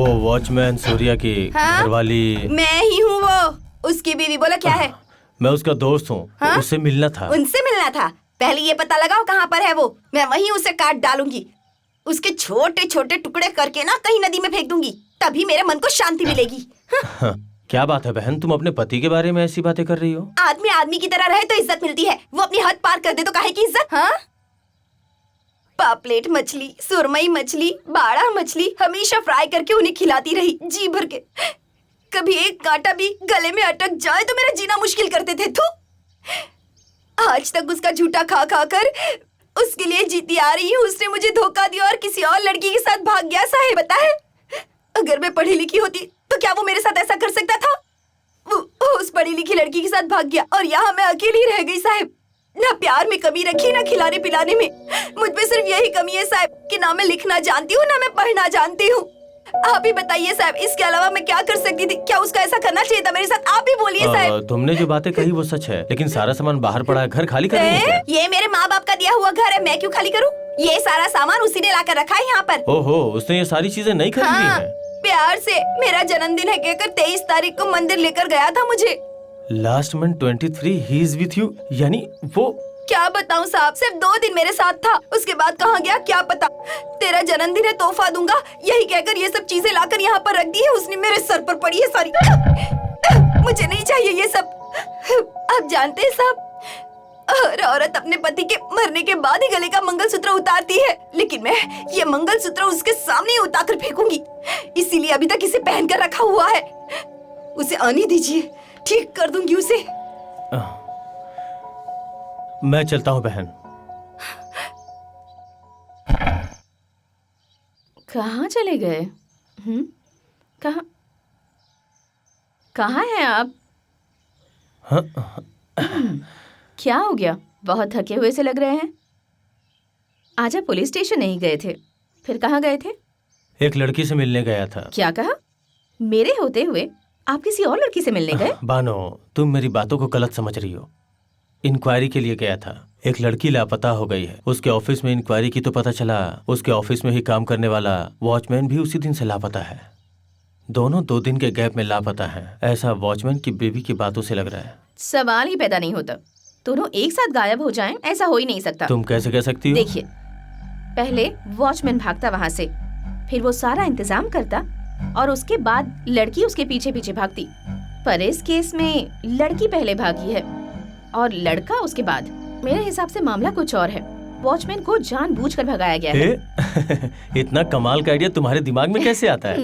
वो वॉचमैन सूर्या की घरवाली। मैं ही हूँ वो, उसकी बीवी। बोला क्या है? मैं उसका दोस्त हूँ। उससे मिलना था। उनसे मिलना था? पहले ये पता लगाओ कहाँ पर है वो। मैं वहीं उसे काट डालूंगी, उसके छोटे छोटे टुकड़े करके ना कहीं नदी में फेंक दूंगी, तभी मेरे मन को शांति मिलेगी। क्या बात है बहन, तुम अपने पति के बारे में ऐसी बातें कर रही हो? आदमी आदमी की तरह रहे तो इज्जत मिलती है, वो अपनी हद पार कर दे तो काहे की इज्जत? हाँ, पापलेट मछली, सुरमई मछली, बाड़ा मछली हमेशा फ्राई करके उन्हें खिलाती रही जी भर के। कभी एक कांटा भी गले में अटक जाए तो मेरा जीना मुश्किल करते थे। थू, आज तक उसका झूठा खा खा कर उसके लिए जीती आ रही हूँ। उसने मुझे धोखा दिया और किसी और लड़की के साथ भाग गया। साहेब बताए, अगर मैं पढ़ी लिखी होती तो क्या वो मेरे साथ ऐसा कर सकता था? वो उस पढ़ी लिखी लड़की के साथ भाग गया और यहाँ मैं अकेली रह गई। साहब, ना प्यार में कमी रखी, ना खिलाने पिलाने में। मुझ में सिर्फ यही कमी है साहब कि ना मैं लिखना जानती हूँ, ना मैं पढ़ना जानती हूँ। आप ही बताइए साहब, इसके अलावा मैं क्या कर सकती थी? क्या उसका ऐसा करना चाहिए था मेरे साथ? आप ही बोलिए साहब। तुमने जो बातें कही वो सच है, लेकिन सारा सामान बाहर पड़ा है, घर खाली कर रही है? ये मेरे माँ बाप का दिया हुआ घर है, मैं क्यों खाली करूँ? ये सारा सामान उसी ने लाकर रखा है यहाँ पर। ओहो, उसने ये सारी चीजें नहीं खरीदी है? प्यार से मेरा जन्मदिन है कहकर 23 तारीख को मंदिर लेकर गया था मुझे। Last month 23 he is with you, यानी वो। क्या बताऊं साहब, सिर्फ 2 दिन मेरे साथ था, उसके बाद कहाँ गया क्या पता। तेरा जन्मदिन है, तोहफा दूंगा, यही कहकर ये सब चीजें लाकर यहाँ पर रख दी है उसने। मेरे सर पर पड़ी है सारी। मुझे नहीं चाहिए ये सब। आप जानते हैं साहब, हर औरत अपने पति के मरने के बाद ही गले का मंगलसूत्र उतारती है, लेकिन मैं ये मंगलसूत्र उसके सामने ही उतार फेंकूंगी। इसीलिए अभी तक इसे पहन कर रखा हुआ है। उसे आने दीजिए, ठीक कर दूंगी उसे। मैं चलता हूँ बहन। कहाँ चले गए? कहाँ कहाँ हैं आप? क्या हो गया? बहुत थके हुए से लग रहे हैं। आज आप पुलिस स्टेशन नहीं गए थे, फिर कहाँ गए थे? एक लड़की से मिलने गया था। क्या कहा? मेरे होते हुए आप किसी और लड़की से मिलने गए? बानो, तुम मेरी बातों को गलत समझ रही हो। इंक्वायरी के लिए गया था। एक लड़की लापता हो गई है। उसके ऑफिस में इंक्वायरी की तो पता चला उसके ऑफिस में ही काम करने वाला वॉचमैन भी उसी दिन से लापता है। दोनों 2 दिन के गैप में लापता है, ऐसा वॉचमैन की बीवी की बातों से लग रहा है। सवाल ही पैदा नहीं होता, दोनों एक साथ गायब हो जाएं, ऐसा हो ही नहीं सकता। तुम कैसे कह सकती हो? देखिए, पहले वॉचमैन भागता वहाँ से, फिर वो सारा इंतजाम करता और उसके बाद लड़की उसके पीछे पीछे भागती। पर इस केस में लड़की पहले भागी है और लड़का उसके बाद। मेरे हिसाब से मामला कुछ और है। वॉचमैन को जानबूझकर भगाया गया है। इतना कमाल का आइडिया तुम्हारे दिमाग में कैसे आता है?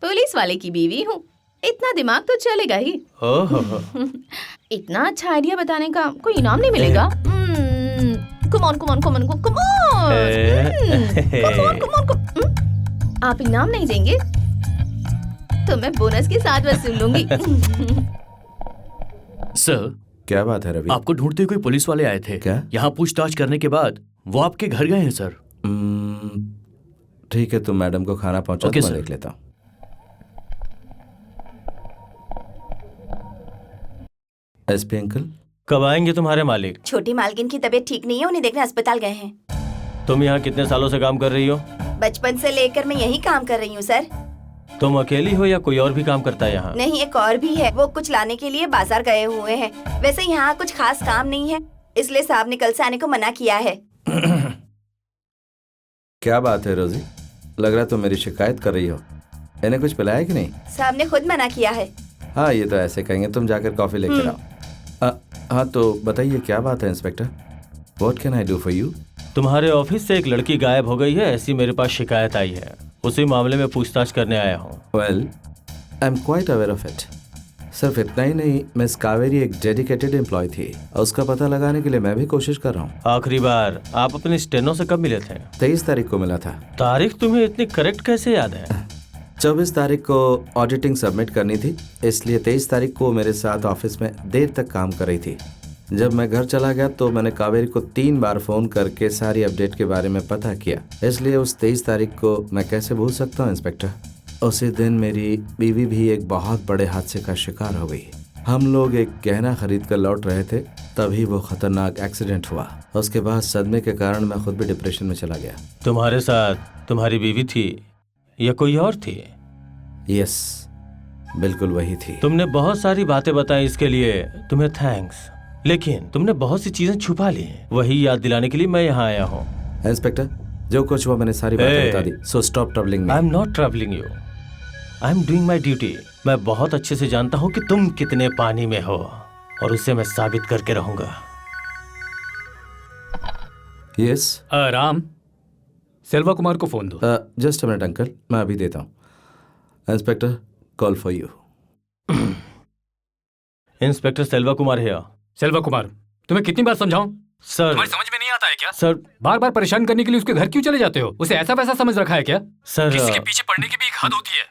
पुलिस वाले की बीवी हूँ, इतना दिमाग तो चलेगा ही। ओहो। इतना अच्छा आइडिया बताने का कोई इनाम नहीं मिलेगा। कमॉन कमॉन कमॉन कमॉन, आप इनाम नहीं देंगे तो मैं बोनस के साथ वसूल लूंगी। सर, क्या बात है रवि? आपको ढूंढते कोई पुलिस वाले आए थे। क्या? यहाँ पूछताछ करने के बाद वो आपके घर गए हैं सर। ठीक है, तुम मैडम को खाना पहुंचा ओके, मैं सर। देख लेता हूँ। एसपी अंकल, कब आएंगे तुम्हारे मालिक? छोटी मालकिन की तबीयत ठीक नहीं है, उन्हें देखने अस्पताल गए हैं। तुम यहाँ कितने सालों से काम कर रही हो? बचपन से लेकर मैं यही काम कर रही हूँ सर। तुम अकेली हो या कोई और भी काम करता है यहाँ? नहीं, एक और भी है, वो कुछ लाने के लिए बाजार गए हुए हैं। वैसे यहाँ कुछ खास काम नहीं है, इसलिए साहब ने कल से आने को मना किया है। क्या बात है रोजी, लग रहा है तुम मेरी शिकायत कर रही हो। इन्हें कुछ पिलाया कि नहीं? साहब ने खुद मना किया है। हाँ, ये तो ऐसे कहेंगे। तुम जाकर कॉफी लेकर आओ। हाँ तो बताइए क्या बात है inspector? What can I do for you? तुम्हारे ऑफिस से एक लड़की गायब हो गई है, ऐसी मेरे पास शिकायत आई है। उसी मामले में पूछताछ करने आया हूँ। Well, I am quite aware of it. सिर्फ इतना ही नहीं, मिस कावेरी एक डेडिकेटेड एम्प्लॉय थी और उसका पता लगाने के लिए मैं भी कोशिश कर रहा हूँ। आखिरी बार आप अपने स्टेनो से कब मिले थे? 23 तारीख को मिला था। तारीख तुम्हें इतनी करेक्ट कैसे याद है? 24 तारीख को ऑडिटिंग सबमिट करनी थी, इसलिए 23 तारीख को मेरे साथ ऑफिस में देर तक काम कर रही थी। जब मैं घर चला गया तो मैंने कावेरी को 3 बार फोन करके सारी अपडेट के बारे में पता किया, इसलिए उस 23 तारीख को मैं कैसे भूल सकता हूँ इंस्पेक्टर। उसी दिन मेरी बीवी भी एक बहुत बड़े हादसे का शिकार हो गई। हम लोग एक गहना खरीद कर लौट रहे थे, तभी वो खतरनाक एक्सीडेंट हुआ। उसके बाद सदमे के कारण मैं खुद भी डिप्रेशन में चला गया। तुम्हारे साथ तुम्हारी बीवी थी या कोई और थी? यस, बिल्कुल वही थी। तुमने बहुत सारी बातें बताई, इसके लिए तुम्हें थैंक्स, लेकिन तुमने बहुत सी चीजें छुपा ली। वही याद दिलाने के लिए मैं यहाँ आया हूँ। इंस्पेक्टर, जो कुछ हुआ मैंने सारी बातें Hey. बता दी, so stop troubling I am me. Not troubling you, I am doing my duty. मैं बहुत अच्छे से जानता हूँ कि तुम कितने पानी में हो, और उसे मैं साबित करके रहूंगा। यस, राम, सेल्वा कुमार को फोन दो। जस्ट अ मिनट अंकल, मैं अभी देता हूँ। Inspector, call for you. Inspector Selva Kumar है। सेल्वा कुमार, तुम्हें कितनी बार समझाऊं? सर, तुम्हारी समझ में नहीं आता है क्या? सर, बार बार परेशान करने के लिए उसके घर क्यों चले जाते हो? उसे ऐसा वैसा समझ रखा है क्या? सर, किसी के पीछे पड़ने की भी एक हद होती है।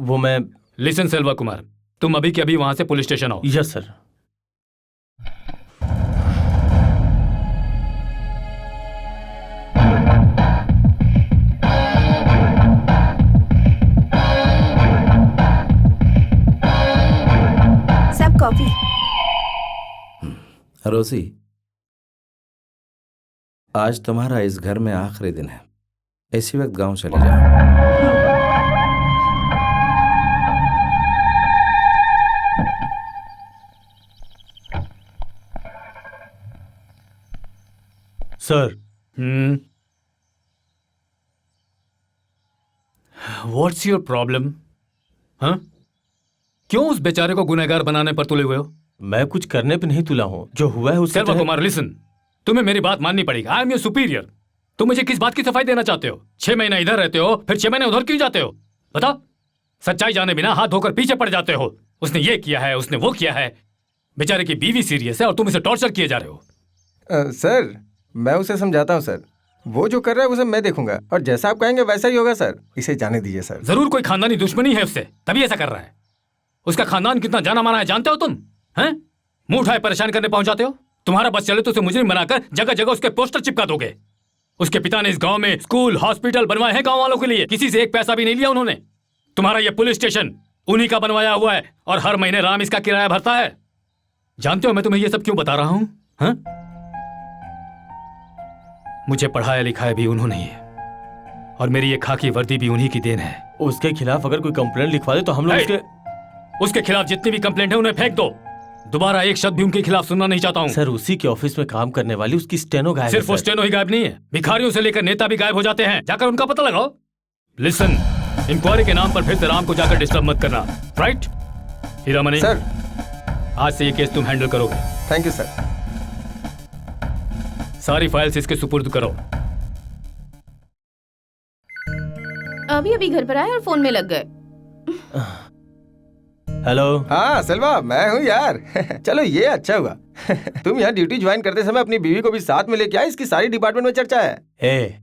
वो मैं। लिसन सेल्वा कुमार, तुम अभी के अभी वहां से पुलिस स्टेशन आओ। Yes sir. सब कॉफी। रोसी, आज तुम्हारा इस घर में आखिरी दिन है। इसी वक्त गांव चले जाओ। Sir, what's your problem? हाँ, क्यों उस बेचारे को गुनहगार बनाने पर तुले हुए हो? मैं कुछ करने पे नहीं तुला हूँ, जो हुआ है उससे सेल्वा चाहे- कुमार, लिसन, तुम्हें मेरी बात माननी पड़ेगी। I am your superior. तुम मुझे किस बात की सफाई देना चाहते हो? 6 महीने इधर रहते हो, फिर 6 महीने उधर क्यों जाते हो? बताओ। सच्चाई जाने बिना हाथ धोकर पीछे पड़ जाते हो। उसने ये किया है, उसने वो किया है। बेचारे की बीवी सीरियस है और तुम इसे टॉर्चर किए जा रहे हो। सर, मैं उसे समझाता हूँ सर। वो जो कर रहा है उसे मैं देखूंगा, और जैसा आप कहेंगे वैसा ही होगा सर। इसे जाने दीजिए सर। जरूर कोई खानदानी दुश्मनी है उससे, तभी ऐसा कर रहा है। उसका खानदान कितना जाना माना है जानते हो तुम? हैं? मुंह उठाए परेशान करने पहुंच जाते हो। तुम्हारा बस चले तो उसे मुजरिम बनाकर जगह जगह उसके पोस्टर चिपका दोगे। उसके पिता ने इस गांव में स्कूल, हॉस्पिटल बनवाए हैं गांव वालों के लिए। किसी से एक पैसा भी नहीं लिया उन्होंने। तुम्हारा ये पुलिस स्टेशन उन्हीं का बनवाया हुआ है, और हर महीने राम इसका किराया भरता है। जानते हो मैं तुम्हें ये सब क्यों बता रहा हूं? हाँ? मुझे पढ़ाया लिखाया भी उन्होंने ही है, और मेरी ये खाकी वर्दी भी उन्हीं की देन है। उसके खिलाफ अगर कोई कंप्लेंट लिखवा दे तो हम लोग Hey! उसके खिलाफ जितनी भी कंप्लेंट है उन्हें फेंक दो। दोबारा एक शब्द भी उनके खिलाफ सुनना नहीं चाहता हूँ। सर, उसी के ऑफिस में काम करने वाली उसकी स्टेनो गायब है, सिर्फ वो सर। स्टेनो ही गायब नहीं है, भिखारियों से लेकर नेता भी गायब हो जाते हैं। जाकर उनका पता लगाओ। लिसन, इंक्वायरी के नाम पर फिर से राम को जाकर डिस्टर्ब मत करना, राइट? हीरामणि सर, आज से ये केस तुम हैंडल करोगे। Thank you sir. सारी फाइल्स इसके सुपुर्द करो। अभी अभी घर पर आए और फोन में लग गए। हेलो। हाँ सेल्वा, मैं हूँ यार। चलो ये अच्छा हुआ। तुम यहाँ ड्यूटी ज्वाइन करते समय अपनी बीवी को भी साथ में लेके आए। इसकी सारी डिपार्टमेंट में चर्चा है। ए,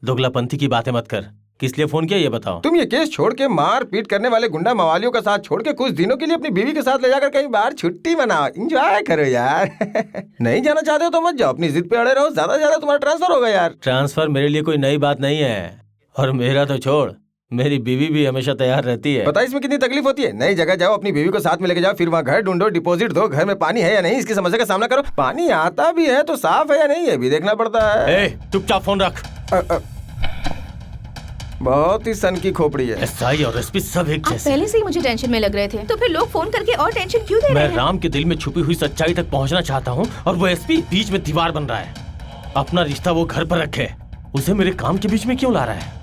दोगलापंथी की बातें मत कर। किस लिए फोन किया ये बताओ। तुम ये केस छोड़ के मार पीट करने वाले गुंडा मवालियों का साथ छोड़ के कुछ दिनों के लिए अपनी बीवी के साथ ले जाकर कहीं बाहर छुट्टी मनाओ, एंजॉय करो यार। नहीं जाना चाहते हो तो मत जाओ, अपनी जिद पे अड़े रहो। ज्यादा से ज्यादा तुम्हारा ट्रांसफर होगा यार। ट्रांसफर मेरे लिए कोई नई बात नहीं है, और मेरा तो छोड़, मेरी बीवी भी हमेशा तैयार रहती है। पता है इसमें कितनी तकलीफ होती है? नई जगह जाओ, अपनी बीवी को साथ में लेके जाओ, फिर वहाँ घर ढूंढो, डिपॉजिट दो, घर में पानी है या नहीं इसकी समस्या का सामना करो। पानी आता भी है तो साफ है या नहीं ये भी देखना पड़ता है। ए, चुपचाप फोन रख। बहुत ही सन की खोपड़ी है। एसआई और एसपी सब एक आप जैसे। पहले से ही मुझे टेंशन में लग रहे थे, तो फिर लोग फोन करके और टेंशन क्यों दे रहे मैं हैं? राम के दिल में छुपी हुई सच्चाई तक पहुंचना चाहता हूं, और वो एसपी बीच में दीवार बन रहा है। अपना रिश्ता वो घर पर रखे, उसे मेरे काम के बीच में क्यों ला रहा है?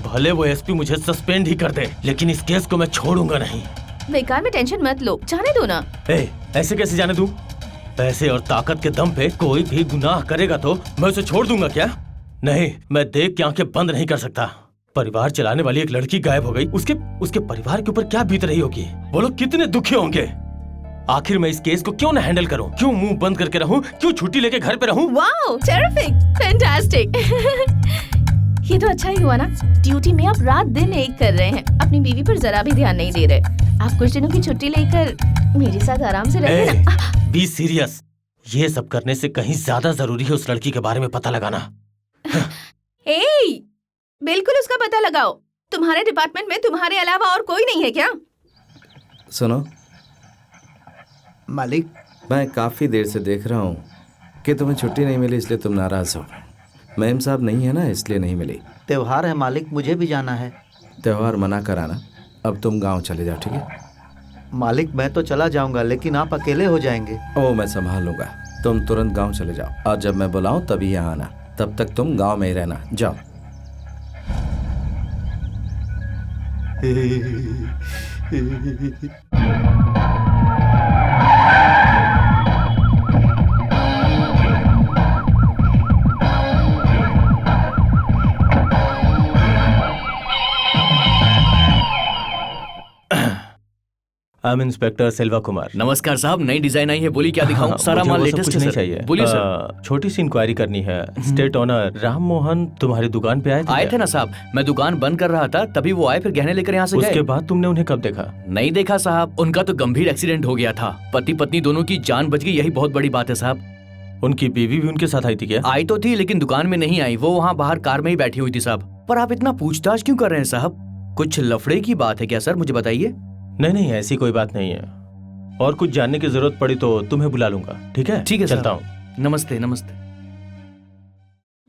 भले वो एसपी मुझे सस्पेंड ही कर दे, लेकिन इस केस को मैं छोड़ूंगा नहीं। बेकार में टेंशन मत लो, जाने दो ना। ए, ऐसे कैसे जाने दूं? पैसे और ताकत के दम पे कोई भी गुनाह करेगा तो मैं उसे छोड़ दूंगा क्या? नहीं, मैं देख के आंखें बंद नहीं कर सकता। परिवार चलाने वाली एक लड़की गायब हो गई, उसके परिवार के ऊपर क्या बीत रही होगी? वो लोग कितने दुखी होंगे। आखिर मैं इस केस को क्यों न हैंडल करूं? क्यों मुंह बंद करके रहूं? क्यों छुट्टी लेके घर पे रहूं? Wow, terrific, fantastic. ये तो अच्छा ही हुआ ना, ड्यूटी में आप रात दिन एक कर रहे हैं, अपनी बीवी पर जरा भी ध्यान नहीं दे रहे। आप कुछ दिनों की छुट्टी लेकर मेरे साथ आराम से रहिए ना। Be serious. ये सब करने से कहीं ज्यादा जरूरी है उस लड़की के बारे में पता लगाना। ए, बिल्कुल उसका पता लगाओ। तुम्हारे डिपार्टमेंट में तुम्हारे अलावा और कोई नहीं है क्या? सुनो मालिक, मैं काफी देर से देख रहा हूँ कि तुम्हें छुट्टी नहीं मिली, इसलिए तुम नाराज हो। मेम साहब नहीं है ना, इसलिए नहीं मिली। त्योहार है मालिक, मुझे भी जाना है। त्योहार मना कर आना, अब तुम गांव चले जाओ, ठीक है? मालिक मैं तो चला जाऊंगा, लेकिन आप अकेले हो जाएंगे। ओ, मैं संभाल लूंगा। तुम तुरंत गांव चले जाओ और जब मैं बुलाऊं तभी यहाँ आना। तब तक तुम गांव में ही रहना। जाओ। I am inspector Selva Kumar. नमस्कार साहब, नई डिजाइन आई है, बोली क्या दिखाऊं? सारा मुझे माल वो सब लेटेस्ट कुछ है नहीं सर। चाहिए। बोलिए सर। छोटी सी इंक्वायरी करनी है। स्टेट ऑनर राम मोहन तुम्हारी दुकान पे आए थे आए क्या? थे ना साहब, मैं दुकान बंद कर रहा था, तभी वो आए, फिर गहने लेकर यहाँ से उसके गए। बाद तुमने उन्हें कब देखा? नहीं देखा साहब, उनका तो गंभीर एक्सीडेंट हो गया था। पति पत्नी दोनों की जान बच गई, यही बहुत बड़ी बात है साहब। उनकी बीवी भी उनके साथ आई थी क्या? आई तो थी, लेकिन दुकान में नहीं आई, वो वहाँ बाहर कार में ही बैठी हुई थी साहब। पर आप इतना पूछताछ क्यों कर रहे हैं साहब? कुछ लफड़े की बात है क्या सर? मुझे बताइए। नहीं नहीं, ऐसी कोई बात नहीं है। और कुछ जानने की जरूरत पड़ी तो तुम्हें बुला लूंगा, ठीक है? ठीक है, चलता साहब। हूँ। नमस्ते नमस्ते।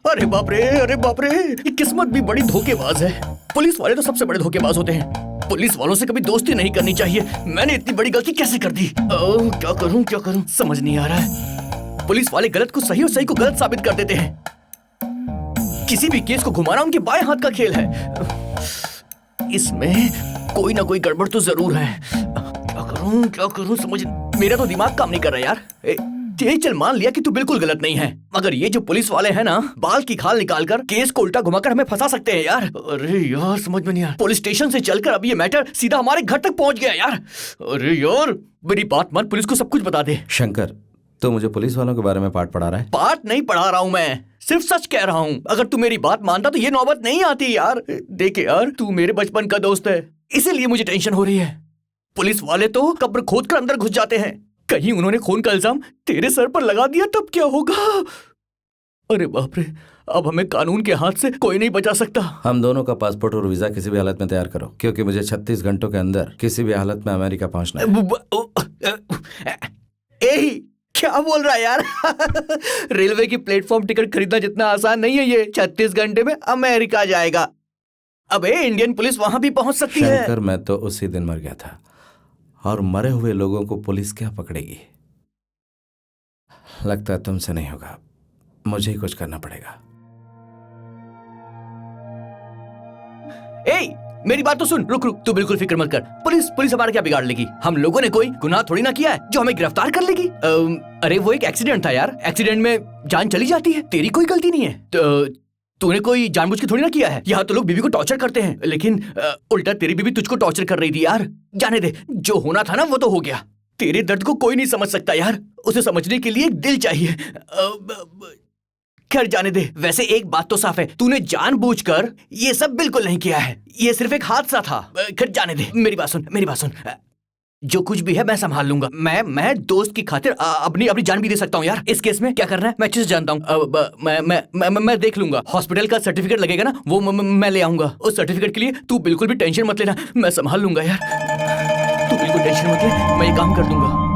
अरे बाप रे, अरे बाप रे, ये किस्मत भी बड़ी धोखेबाज है। पुलिस वाले तो सबसे बड़े धोखेबाज होते हैं। पुलिस वालों से कभी दोस्ती नहीं करनी चाहिए। मैंने इतनी बड़ी गलती कैसे कर दी? क्या करूं समझ नहीं आ रहा है। पुलिस वाले गलत को सही और सही को गलत साबित कर देते हैं। किसी भी केस को घुमाना उनके बाएं हाथ का खेल है। इसमें कोई ना कोई गड़बड़ तो जरूर है। क्या करूं समझ, मेरा तो दिमाग काम नहीं कर रहा यार। चल मान लिया कि तू बिल्कुल गलत नहीं है, मगर ये जो पुलिस वाले हैं ना, बाल की खाल निकालकर केस को उल्टा घुमाकर हमें फंसा सकते हैं यार। अरे यार समझ में नहीं यार, पुलिस स्टेशन से चलकर अब ये मैटर सीधा हमारे घर तक पहुंच गया यार। अरे यार मेरी बात मान, पुलिस को सब कुछ बता दे। शंकर, तो मुझे पुलिस वालों के बारे में पाठ पढ़ा रहा है? पाठ नहीं पढ़ा रहा हूँ मैं, सिर्फ सच कह रहा हूँ। अगर तू मेरी बात मानता तो ये नौबत नहीं आती यार। देखे यार, तू मेरे बचपन का दोस्त है, इसीलिए मुझे टेंशन हो रही है। पुलिस वाले तो कब्र खोदकर अंदर घुस जाते हैं। कहीं उन्होंने खून का इल्जाम तेरे सर पर लगा दिया तब क्या होगा? अरे बाप रे, अब हमें कानून के हाथ से कोई नहीं बचा सकता। हम दोनों का पासपोर्ट और वीजा किसी भी हालत में तैयार करो, क्योंकि मुझे 36 घंटों के अंदर किसी भी हालत में अमेरिका पहुंचना है। ए, क्या बोल रहा है यार? रेलवे की प्लेटफॉर्म टिकट खरीदना जितना आसान नहीं है ये। 36 घंटे में अमेरिका जाएगा। अबे इंडियन पुलिस वहां भी पहुंच सकती है। शंकर, मैं तो उसी दिन मर गया था, और मरे हुए लोगों को पुलिस क्या पकड़ेगी? लगता है तुमसे नहीं होगा, मुझे ही कुछ करना पड़ेगा। ए, मेरी बात तो सुन। रुक रुक, तू बिल्कुल फिक्र मत कर। पुलिस हमारा क्या बिगाड़ लेगी? हम लोगों ने कोई गुनाह थोड़ी ना किया है जो हमें गिरफ्तार कर लेगी। अरे वो एक एक्सीडेंट था यार, एक्सीडेंट में जान चली जाती है, तेरी कोई गलती नहीं है। तूने कोई जानबूझ के थोड़ी ना किया है। यहाँ तो लोग बीवी को टॉर्चर करते हैं, लेकिन उल्टा तेरी बीवी तुझको टॉर्चर कर रही थी यार। जाने दे, जो होना था ना वो तो हो गया। तेरे दर्द को कोई नहीं समझ सकता यार, उसे समझने के लिए एक दिल चाहिए। खैर जाने दे। वैसे एक बात तो साफ है, तूने जानबूझकर ये सब बिल्कुल नहीं किया है, ये सिर्फ एक हादसा था। खैर जाने दे, मेरी बात सुन। जो कुछ भी है मैं संभाल लूंगा। मैं दोस्त की खातिर अपनी जान भी दे सकता हूँ यार। इस केस में क्या करना है मैं अच्छे से जानता हूँ। मैं देख लूंगा। हॉस्पिटल का सर्टिफिकेट लगेगा ना, वो मैं ले आऊंगा। उस सर्टिफिकेट के लिए तू बिल्कुल भी टेंशन मत लेना, मैं संभाल लूंगा यार। तू बिल्कुल टेंशन मत ले, मैं ये काम कर दूंगा।